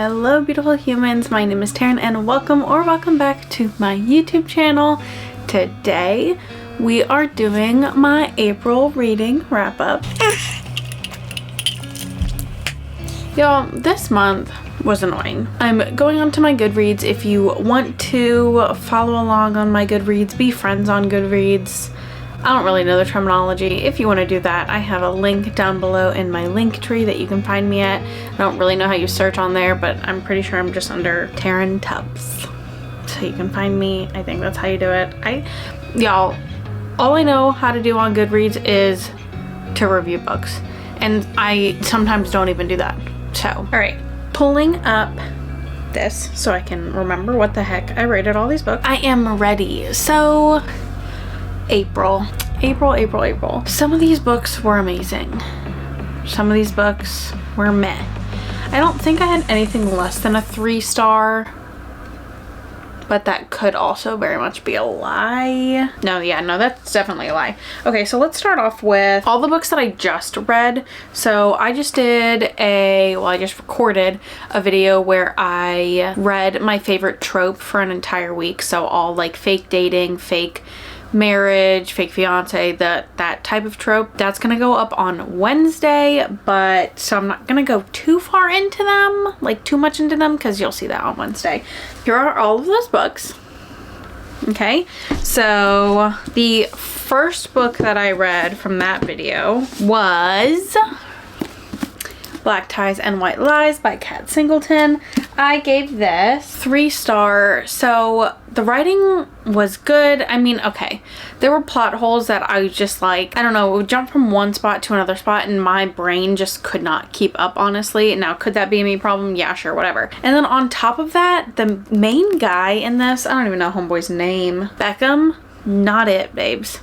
Hello beautiful humans, my name is Taryn and welcome back to my YouTube channel. Today we are doing my April reading wrap up. Y'all, this month was annoying. I'm going on to my Goodreads. If you want to follow along on my Goodreads, be friends on Goodreads. I don't really know the terminology. If you want to do that, I have a link down below in my link tree that you can find me at. I don't really know how you search on there, but I'm pretty sure I'm just under Taryn Tubbs. So you can find me. I think that's how you do it. Y'all, all I know how to do on Goodreads is to review books. And I sometimes don't even do that. So, alright. Pulling up this so I can remember what the heck I rated all these books. I am ready. So, April. Some of these books were amazing. Some of these books were meh. I don't think I had anything less than a 3-star, but that could also very much be a lie. No, that's definitely a lie. Okay, so let's start off with all the books that I just read. So I just I just recorded a video where I read my favorite trope for an entire week. So all like fake dating, fake marriage, fake fiance, that type of trope. That's gonna go up on Wednesday, but so I'm not gonna go too far into them, like too much into them, because you'll see that on Wednesday. Here are all of those books. Okay, so the first book that I read from that video was Black Ties and White Lies by Kat Singleton. I gave this 3-star. So the writing was good. I mean, okay, there were plot holes that I was just like, I don't know, it would jump from one spot to another spot and my brain just could not keep up, honestly. Now, could that be a me problem? Yeah, sure, whatever. And then on top of that, the main guy in this, I don't even know homeboy's name, Beckham, not it, babes.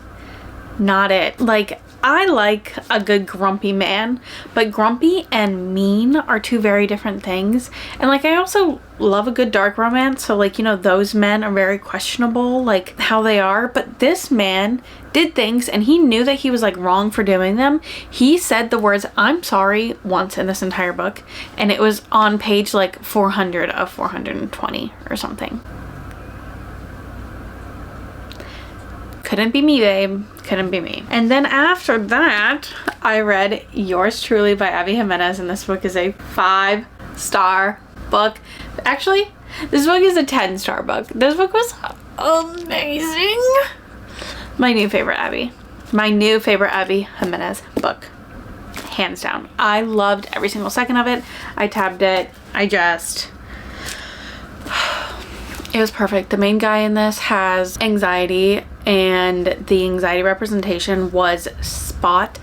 Not it. Like, I like a good grumpy man, but grumpy and mean are two very different things. And like, I also love a good dark romance. So like, you know, those men are very questionable, like how they are. But this man did things and he knew that he was like wrong for doing them. He said the words, "I'm sorry," once in this entire book. And it was on page like 400 of 420 or something. Couldn't be me, babe. Couldn't be me. And then after that, I read Yours Truly by Abby Jimenez, and this book is a 5-star book. Actually, this book is a 10-star book. This book was amazing. My new favorite Abby Jimenez book. Hands down. I loved every single second of it. I tabbed it. It was perfect. The main guy in this has anxiety, and the anxiety representation was spot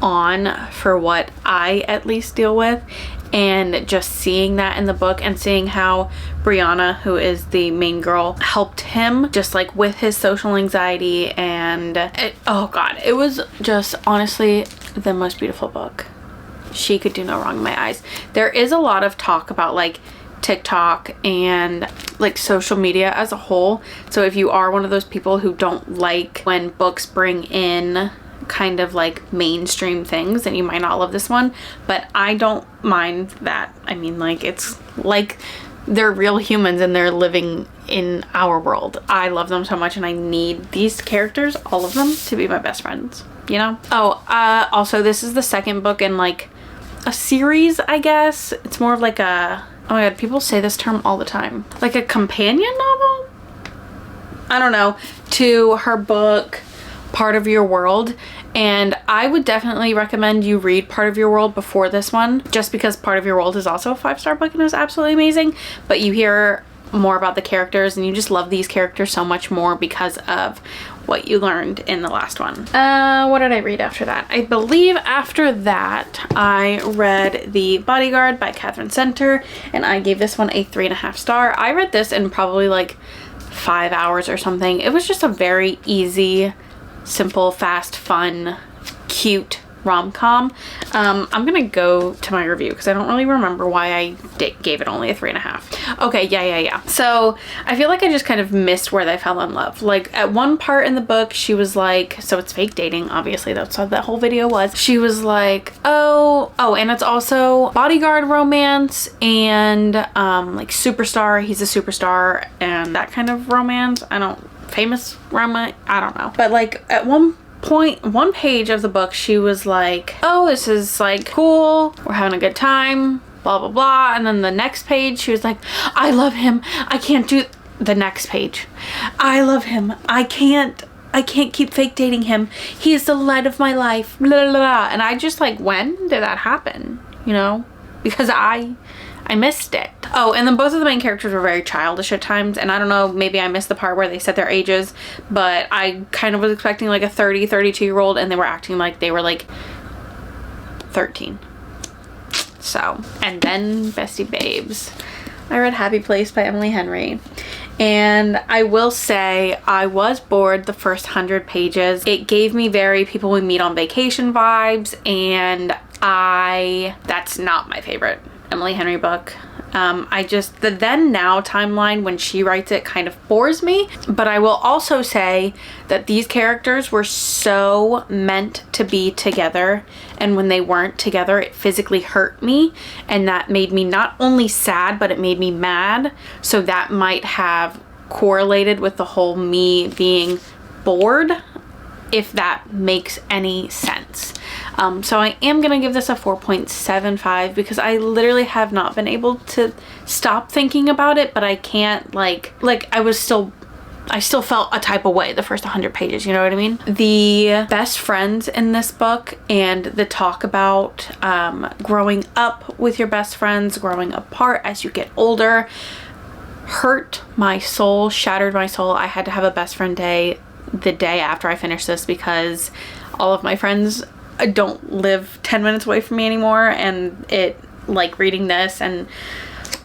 on for what I at least deal with. And just seeing that in the book and seeing how Brianna, who is the main girl, helped him just like with his social anxiety, and oh god, it was just honestly the most beautiful book. She could do no wrong in my eyes. There is a lot of talk about like TikTok and like social media as a whole. So if you are one of those people who don't like when books bring in kind of like mainstream things, then you might not love this one, but I don't mind that. I mean, like, it's like they're real humans and they're living in our world. I love them so much and I need these characters, all of them, to be my best friends, you know? Also this is the second book in like a series, I guess. It's more of like a, oh my god, people say this term all the time. Like a companion novel? I don't know. To her book, Part of Your World. And I would definitely recommend you read Part of Your World before this one, just because Part of Your World is also a 5-star book and is absolutely amazing. But you hear more about the characters and you just love these characters so much more because of what you learned in the last one. What did I read after that? I believe after that I read The Bodyguard by Katherine, and I gave this one a 3.5 star. I read this in probably like 5 hours or something. It was just a very easy, simple, fast, fun, cute rom-com. I'm gonna go to my review because I don't really remember why I gave it only a 3.5. Okay, yeah. So I feel like I just kind of missed where they fell in love. Like at one part in the book, she was like, so it's fake dating, obviously, that's what that whole video was. She was like, oh, and it's also bodyguard romance and like superstar, he's a superstar, and that kind of romance. Famous romance, I don't know. But like at one page of the book, she was like, oh, this is like cool, we're having a good time, blah blah blah. And then the next page she was like, I love him, I can't do the next page, I love him, I can't keep fake dating him, he is the light of my life, blah, blah, blah. And I just like, when did that happen, you know? Because I missed it. Oh, and then both of the main characters were very childish at times, and I don't know, maybe I missed the part where they said their ages, but I kind of was expecting like a 32-year-old, and they were acting like they were like 13. So, and then Bestie Babes. I read Happy Place by Emily Henry, and I will say I was bored the first 100 pages. It gave me very People We Meet on Vacation vibes, and that's not my favorite Emily Henry book. The then now timeline when she writes it kind of bores me, but I will also say that these characters were so meant to be together, and when they weren't together it physically hurt me, and that made me not only sad but it made me mad. So that might have correlated with the whole me being bored, if that makes any sense. So I am gonna give this a 4.75 because I literally have not been able to stop thinking about it, but I can't like I still felt a type of way the first 100 pages, you know what I mean? The best friends in this book and the talk about growing up with your best friends, growing apart as you get older, hurt my soul, shattered my soul. I had to have a best friend day the day after I finished this because all of my friends don't live 10 minutes away from me anymore, and like reading this, and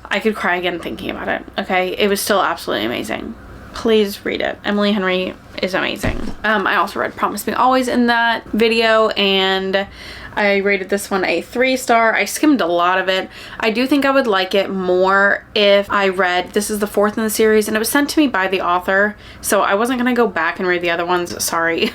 I could cry again thinking about it. Okay, it was still absolutely amazing. Please read it. Emily Henry is amazing. I also read Promise Me Always in that video, and I rated this one a 3-star. I skimmed a lot of it. I do think I would like it more if I read, this is the 4th in the series, and it was sent to me by the author, so I wasn't gonna go back and read the other ones, sorry.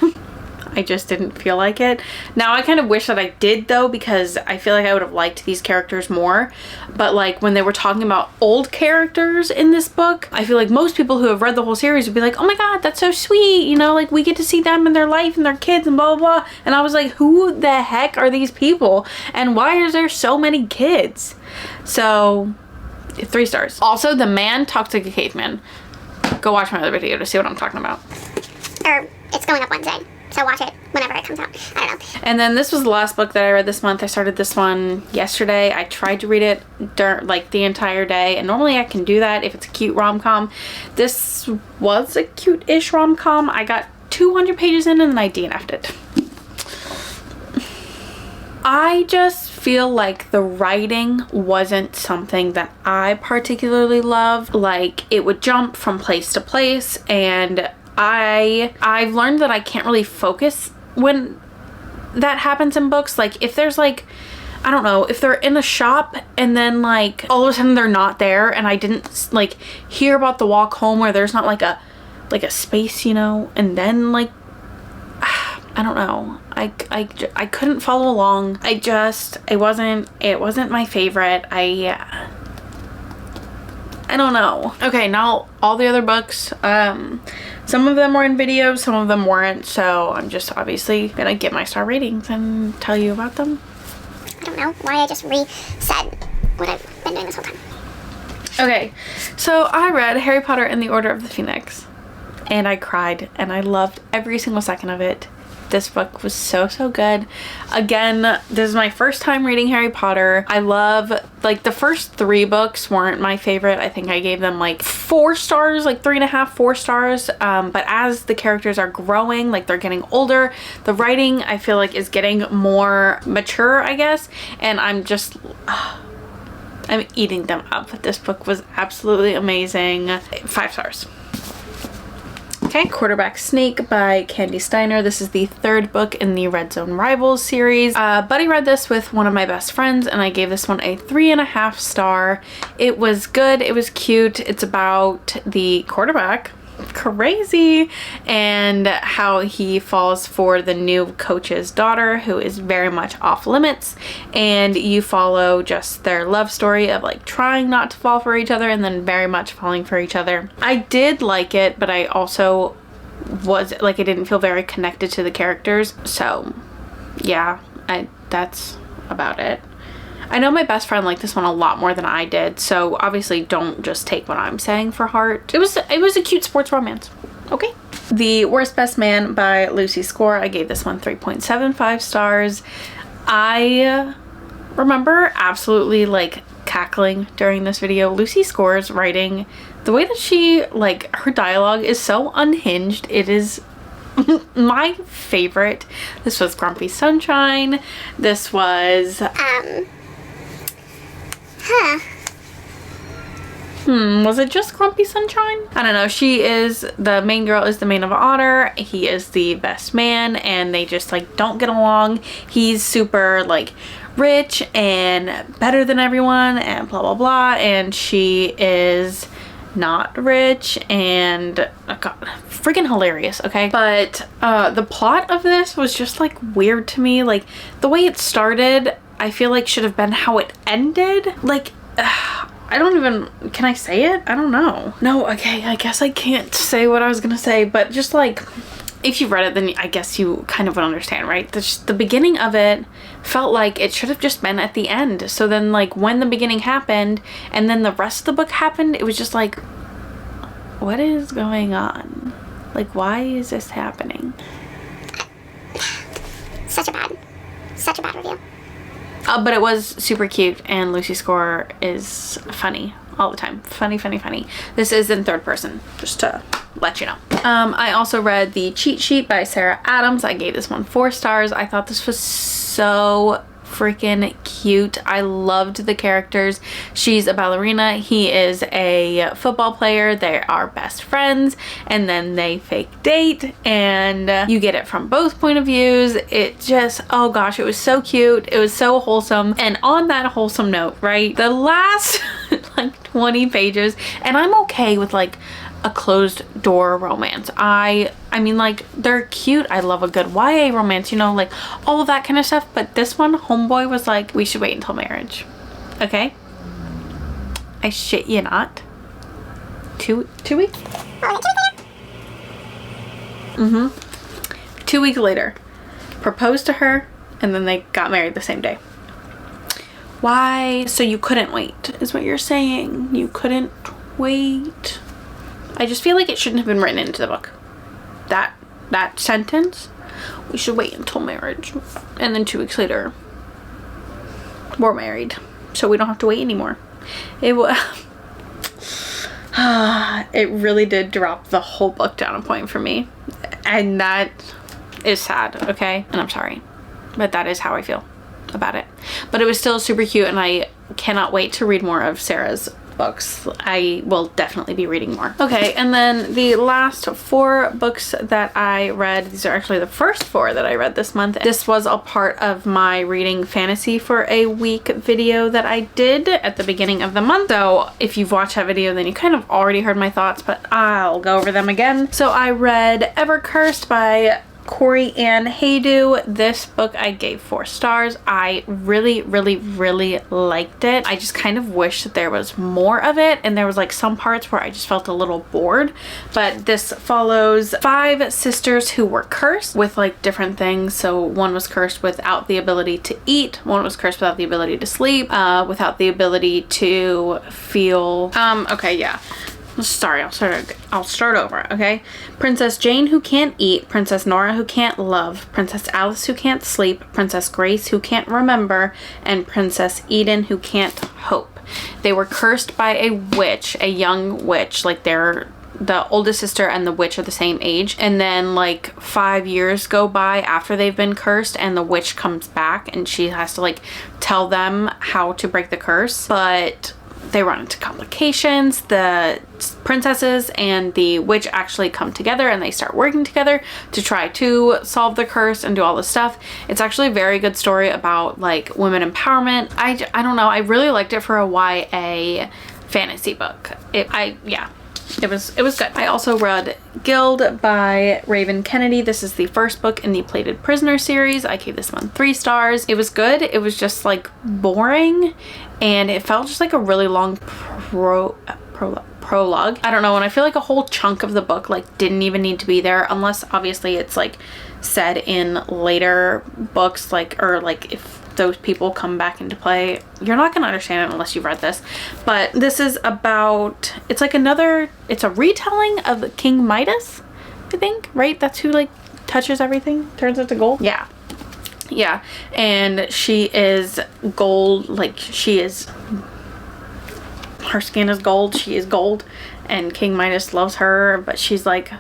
I just didn't feel like it. Now I kind of wish that I did though, because I feel like I would have liked these characters more. But like when they were talking about old characters in this book, I feel like most people who have read the whole series would be like, oh my god, that's so sweet, you know, like we get to see them and their life and their kids and blah blah blah. And I was like, who the heck are these people, and why is there so many kids? So 3 stars. Also, the man talked like a caveman. Go watch my other video to see what I'm talking about. It's going up Wednesday, so watch it whenever it comes out. I don't know. And then this was the last book that I read this month. I started this one yesterday. I tried to read it like the entire day, and normally I can do that if it's a cute rom-com. This was a cute-ish rom-com. I got 200 pages in and then I DNF'd it. I just feel like the writing wasn't something that I particularly love. Like, it would jump from place to place, and I've learned that I can't really focus when that happens in books. Like, if there's like, I don't know, if they're in a shop and then like all of a sudden they're not there, and I didn't like hear about the walk home where there's not like a space, you know, and then like I don't know, I couldn't follow along. It wasn't my favorite. I don't know. Okay, now all the other books, some of them were in videos, some of them weren't, so I'm just obviously gonna get my star ratings and tell you about them. I don't know why I just re-said what I've been doing this whole time. Okay, so I read Harry Potter and the Order of the Phoenix, and I cried, and I loved every single second of it. This book was so good. Again, this is my first time reading Harry Potter. I love, like, the first 3 books weren't my favorite. I think I gave them like 4 stars, like 3.5, 4 stars. But as the characters are growing, like they're getting older, the writing I feel like is getting more mature, I guess. And I'm just, I'm eating them up. This book was absolutely amazing. 5 stars. Okay, Quarterback Snake by Candy Steiner. This is the third book in the Red Zone Rivals series. Buddy read this with one of my best friends and I gave this one a 3.5 star. It was good, it was cute. It's about the quarterback, crazy, and how he falls for the new coach's daughter who is very much off limits, and you follow just their love story of like trying not to fall for each other and then very much falling for each other. I did like it, but I also was like, I didn't feel very connected to the characters, so yeah, that's about it. I know my best friend liked this one a lot more than I did, so obviously don't just take what I'm saying for heart. It was a cute sports romance. Okay. The Worst Best Man by Lucy Score. I gave this one 3.75 stars. I remember absolutely like cackling during this video. Lucy Score's writing, the way that she, like, her dialogue is so unhinged. It is my favorite. This was Grumpy Sunshine. This was was it just Grumpy Sunshine? I don't know. She is, the main girl is the man of Otter. He is the best man and they just like don't get along. He's super like rich and better than everyone and blah blah blah, and she is not rich and God, freaking hilarious. Okay, but the plot of this was just like weird to me. Like the way it started, I feel like should have been how it ended. Like I don't even, can I say it? I don't know. No, okay, I guess I can't say what I was gonna say, but just like, if you've read it, then I guess you kind of would understand, right? The beginning of it felt like it should have just been at the end. So then like when the beginning happened and then the rest of the book happened, it was just like, what is going on? Like, why is this happening? Such a bad review. But it was super cute, and Lucy Score is funny all the time. Funny. This is in third person, just to let you know. I also read The Cheat Sheet by Sara Adams. I gave this one 4 stars. I thought this was so freaking cute. I loved the characters. She's a ballerina. He is a football player. They are best friends, and then they fake date, and you get it from both point of views. It just, oh gosh, it was so cute. It was so wholesome. And on that wholesome note, right, the last like 20 pages, and I'm okay with like a closed door romance. I mean, like, they're cute. I love a good YA romance, you know, like all of that kind of stuff. But this one, homeboy was like, we should wait until marriage. Okay? I shit you not. 2 weeks? 2 weeks later. Proposed to her, and then they got married the same day. Why? So you couldn't wait, is what you're saying. You couldn't wait. I just feel like it shouldn't have been written into the book. That sentence, we should wait until marriage. And then 2 weeks later, we're married. So we don't have to wait anymore. It really did drop the whole book down a point for me. And that is sad, okay? And I'm sorry. But that is how I feel about it. But it was still super cute, and I cannot wait to read more of Sara's books. I will definitely be reading more. Okay, and then the last 4 books that I read, these are actually the first 4 that I read this month. This was a part of my reading fantasy for a week video that I did at the beginning of the month. So if you've watched that video, then you kind of already heard my thoughts, but I'll go over them again. So I read Ever Cursed by Kerri and Haydu. This book I gave 4 stars. I really liked it. I just kind of wish that there was more of it, and there was like some parts where I just felt a little bored. But this follows 5 sisters who were cursed with like different things. So one was cursed without the ability to eat, one was cursed without the ability to sleep, without the ability to feel okay, yeah. Sorry, I'll start over, okay? Princess Jane, who can't eat. Princess Nora, who can't love. Princess Alice, who can't sleep. Princess Grace, who can't remember. And Princess Eden, who can't hope. They were cursed by a witch, a young witch. Like, they're the oldest sister and the witch are the same age. And then like 5 years go by after they've been cursed, and the witch comes back and she has to like tell them how to break the curse. But they run into complications. The princesses and the witch actually come together and they start working together to try to solve the curse and do all this stuff. It's actually a very good story about like women empowerment. I don't know, I really liked it for a YA fantasy book. It was good. I also read Gild by Raven Kennedy. This is the first book in the Plated Prisoner series. I gave this one 3 stars. It was good. It was just like boring and it felt just like a really long prologue. I don't know, and I feel like a whole chunk of the book like didn't even need to be there, unless obviously it's like said in later books, like, or like if those people come back into play. You're not gonna understand it unless you've read this. But this is about, it's like it's a retelling of King Midas, I think, right? That's who like touches everything, turns into gold. Yeah, and she is gold, like her skin is gold, she is gold, and King Midas loves her, but she's like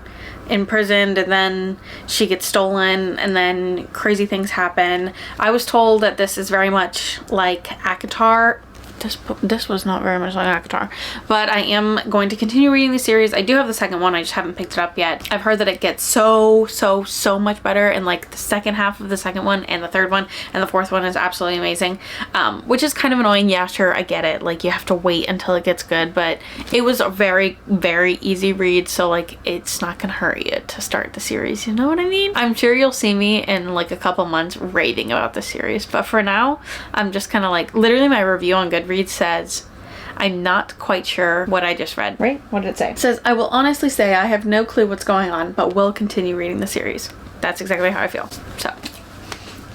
imprisoned, and then she gets stolen, and then crazy things happen. I was told that this is very much like ACOTAR. This was not very much like ACOTAR, but I am going to continue reading the series. I do have the second one, I just haven't picked it up yet. I've heard that it gets so much better in like the second half of the second one and the third one, and the fourth one is absolutely amazing, which is kind of annoying. Yeah, sure, I get it, like you have to wait until it gets good, but it was a very easy read, so like it's not gonna hurt you to start the series, you know what I mean? I'm sure you'll see me in like a couple months raving about the series, but for now I'm just kind of like, literally my review on Goodreads says, I'm not quite sure what I just read. Right? What did it say? It says, I will honestly say I have no clue what's going on, but will continue reading the series. That's exactly how I feel. So,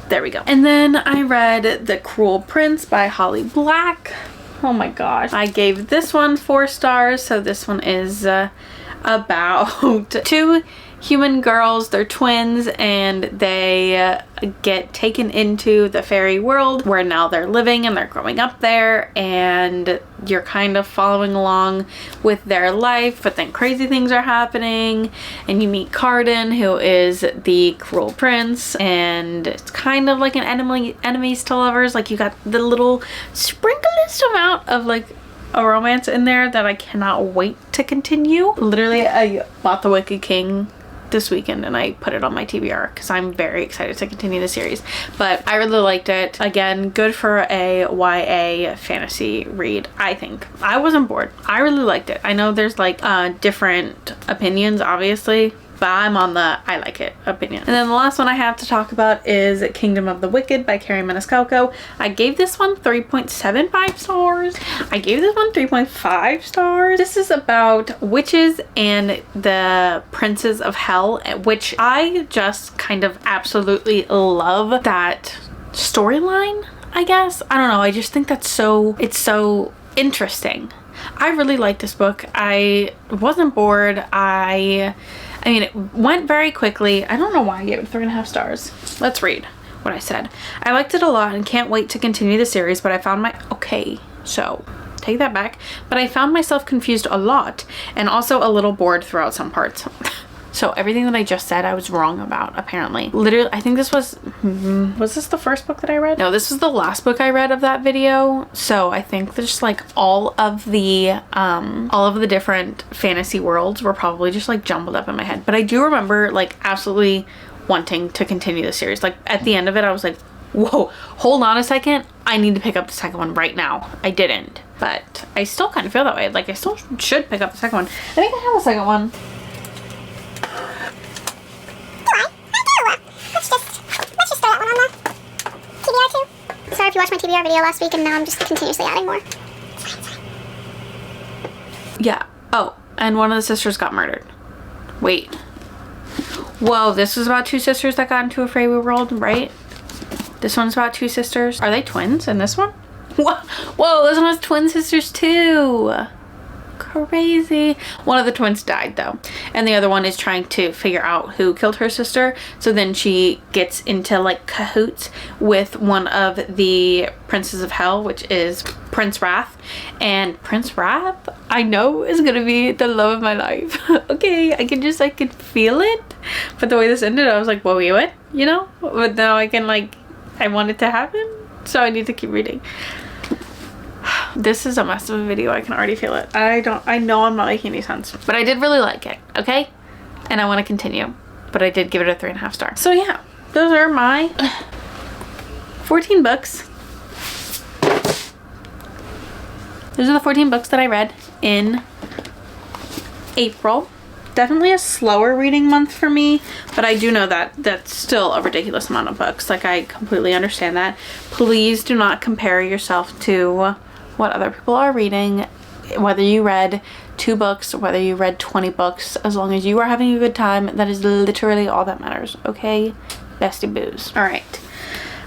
there we go. And then I read The Cruel Prince by Holly Black. Oh my gosh. I gave this one 4 stars. So this one is about 2 human girls. They're twins, and they get taken into the fairy world where now they're living and they're growing up there, and you're kind of following along with their life, but then crazy things are happening, and you meet Carden, who is the cruel prince, and it's kind of like an enemies to lovers. Like you got the little sprinklest amount of like a romance in there that I cannot wait to continue. Literally, I bought The Wicked King this weekend and I put it on my TBR because I'm very excited to continue the series. But I really liked it. Again, good for a YA fantasy read, I think. I wasn't bored. I really liked it. I know there's like different opinions, obviously, but I'm on the I like it opinion. And then the last one I have to talk about is Kingdom of the Wicked by Kerri Maniscalco. I gave this one 3.75 stars. I gave this one 3.5 stars. This is about witches and the princes of hell, which I just kind of absolutely love that storyline, I guess. I don't know. I just think that's it's so interesting. I really like this book. I wasn't bored. I mean, it went very quickly. I don't know why I gave it 3.5 stars. Let's read what I said. I liked it a lot and can't wait to continue the series, but I found take that back. But I found myself confused a lot and also a little bored throughout some parts. So everything that I just said, I was wrong about, apparently. Literally, I think this was this the first book that I read? No, this was the last book I read of that video. So I think there's like all of the different fantasy worlds were probably just like jumbled up in my head. But I do remember like absolutely wanting to continue the series. Like at the end of it, I was like, whoa, hold on a second. I need to pick up the second one right now. I didn't, but I still kind of feel that way. Like I still should pick up the second one. I think I have a second one. Let's just throw that one on the TBR too. Sorry if you watched my TBR video last week and now I'm just continuously adding more. Yeah. Oh, and one of the sisters got murdered. Wait. Whoa, this was about 2 sisters that got into a fairy world, right? This one's about 2 sisters. Are they twins in this one? Whoa, this one has twin sisters too. Crazy. One of the twins died though, and the other one is trying to figure out who killed her sister. So then she gets into like cahoots with one of the princes of hell, which is Prince Wrath. And Prince Wrath, I know, is gonna be the love of my life. Okay, I could feel it, but the way this ended, I was like, whoa, wait, what? You know? But now I want it to happen, so I need to keep reading. This is a mess of a video. I can already feel it. I know I'm not making any sense, but I did really like it, okay? And I want to continue, but I did give it a 3.5 stars. So yeah, those are my 14 books. Those are the 14 books that I read in April. Definitely a slower reading month for me, but I do know that that's still a ridiculous amount of books. Like, I completely understand that. Please do not compare yourself to what other people are reading. Whether you read 2 books, whether you read 20 books, as long as you are having a good time, that is literally all that matters, okay? Bestie boos. All right.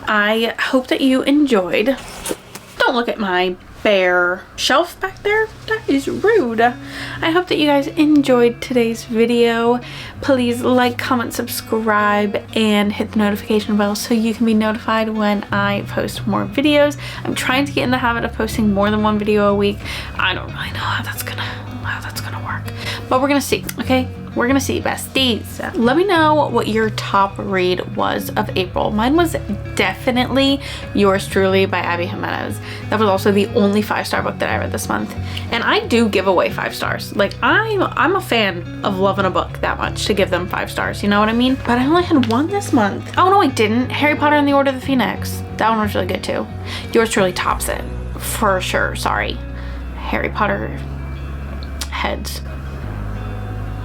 I hope that you enjoyed. Don't look at my bare shelf back there. That is rude. I hope that you guys enjoyed today's video. Please like, comment, subscribe, and hit the notification bell so you can be notified when I post more videos. I'm trying to get in the habit of posting more than 1 video a week. I don't really know how that's gonna work, but we're gonna see, okay? We're gonna see, besties. Let me know what your top read was of April. Mine was definitely Yours Truly by Abby Jimenez. That was also the only 5-star book that I read this month. And I do give away 5 stars. Like, I'm a fan of loving a book that much to give them 5 stars, you know what I mean? But I only had 1 this month. Oh no, I didn't. Harry Potter and the Order of the Phoenix. That one was really good too. Yours Truly tops it, for sure. Sorry. Harry Potter heads.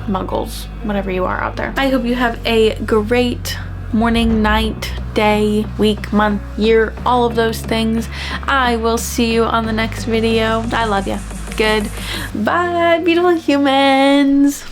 Muggles, whatever you are out there. I hope you have a great morning, night, day, week, month, year, all of those things. I will see you on the next video. I love you. Good. Bye, beautiful humans.